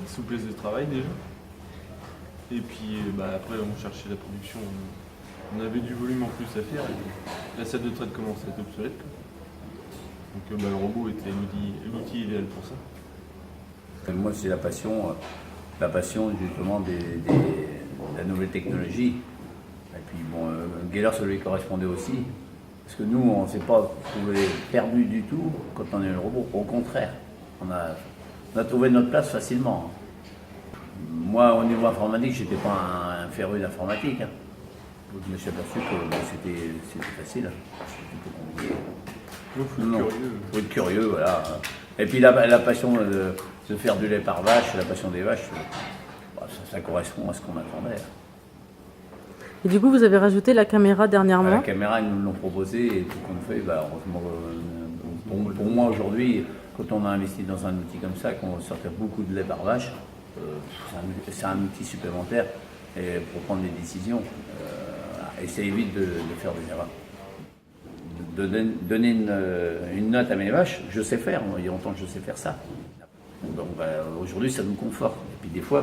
souplesse de travail déjà. Et puis après on cherchait la production, on avait du volume en plus à faire et la salle de traite commençait à être obsolète. Donc le robot était l'outil idéal pour ça. Moi c'est la passion justement de la nouvelle technologie. Et puis bon, Geller ça lui correspondait aussi. Parce que nous on ne s'est pas trouvé perdu du tout quand on est le robot. Au contraire, on a trouvé notre place facilement. Moi, au niveau informatique, je n'étais pas un féru d'informatique. Je me suis aperçu que c'était facile. Il faut être curieux, voilà. Et puis la passion de faire du lait par vache, la passion des vaches, ça correspond à ce qu'on attendait. Et du coup, vous avez rajouté la caméra dernièrement. La caméra, ils nous l'ont proposé et tout qu'on fait, heureusement, pour moi aujourd'hui, quand on a investi dans un outil comme ça, qu'on sortait beaucoup de lait par vache, c'est un outil supplémentaire et pour prendre des décisions. Et ça évite de faire des erreurs. De donner une note à mes vaches, je sais faire. Moi, il y a longtemps que je sais faire ça. Donc aujourd'hui, ça nous conforte. Et puis des fois,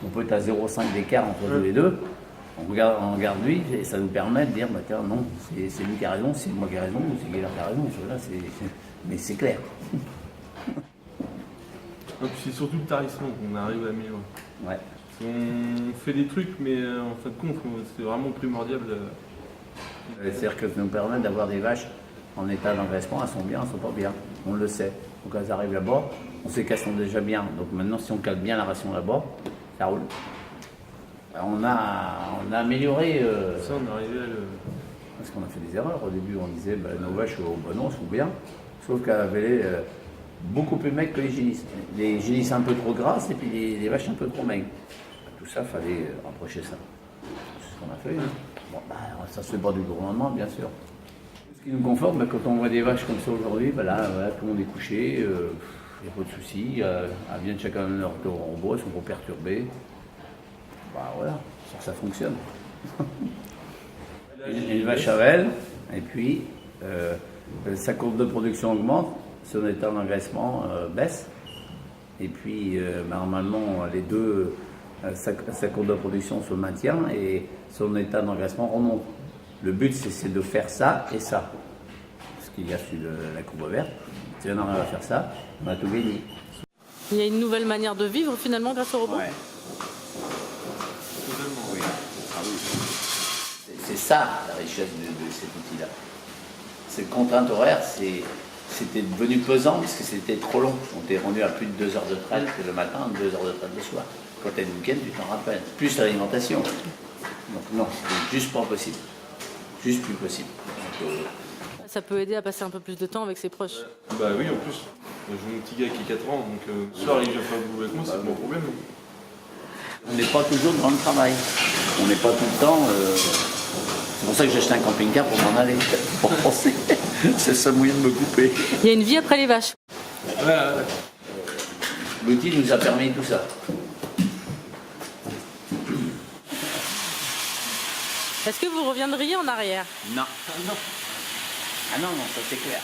on peut être à 0,5 d'écart entre les deux. On regarde lui et ça nous permet de dire tiens, non, c'est lui qui a raison, c'est moi qui ai raison, ou c'est Geller qui a raison. Mais c'est clair. Donc c'est surtout le tarissement qu'on arrive à améliorer. Ouais. On fait des trucs, mais en fin de compte, c'est vraiment primordial. C'est-à-dire que ça nous permet d'avoir des vaches en état d'engraissement, elles sont bien, elles sont pas bien. On le sait. Donc elles arrivent là-bas, on sait qu'elles sont déjà bien. Donc maintenant, si on cale bien la ration là-bas, ça roule. On a amélioré. Ça, on est arrivé à le. Parce qu'on a fait des erreurs. Au début, on disait nos vaches, non, elles sont bien. Sauf qu'elles avaient beaucoup plus maigres que les génisses. Les génisses un peu trop grasses et puis les vaches un peu trop maigres. Tout ça, il fallait rapprocher ça. C'est ce qu'on a fait. Bon, ça se fait pas du jour au lendemain, bien sûr. Ce qui nous conforte, quand on voit des vaches comme ça aujourd'hui, tout le monde est couché, il n'y a pas de soucis, elles viennent chacun de leur tour en robot, elles sont pas perturbées. Voilà, ça fonctionne. Une vache à velle, et puis sa courbe de production augmente, son état d'engraissement baisse, et puis normalement les deux, sa courbe de production se maintient et son état d'engraissement remonte. Le but c'est de faire ça et ça. Ce qu'il y a sur la courbe verte, si on arrive à faire ça, on a tout gagné. Il y a une nouvelle manière de vivre finalement grâce au robot. Ouais. Oui. C'est ça la richesse de cet outil-là. Cette contrainte horaire, c'était devenu pesant parce que c'était trop long. On était rendu à plus de 2 heures de traite le matin, 2 heures de traite le soir. Quand tu as le week-end, tu t'en rappelles. Plus l'alimentation. Donc non, c'est juste pas possible. Juste plus possible. Donc, ça peut aider à passer un peu plus de temps avec ses proches. Oui, en plus. J'ai mon petit gars qui a 4 ans, donc le soir il vient faire le boulot avec moi, c'est mon problème. on n'est pas toujours dans le travail. On n'est pas tout le temps. C'est pour ça que j'ai acheté un camping-car pour m'en aller. Pour penser. C'est le seul moyen de me couper. Il y a une vie après les vaches. L'outil nous a permis tout ça. Est-ce que vous reviendriez en arrière? Non. Ah non, ça c'est clair.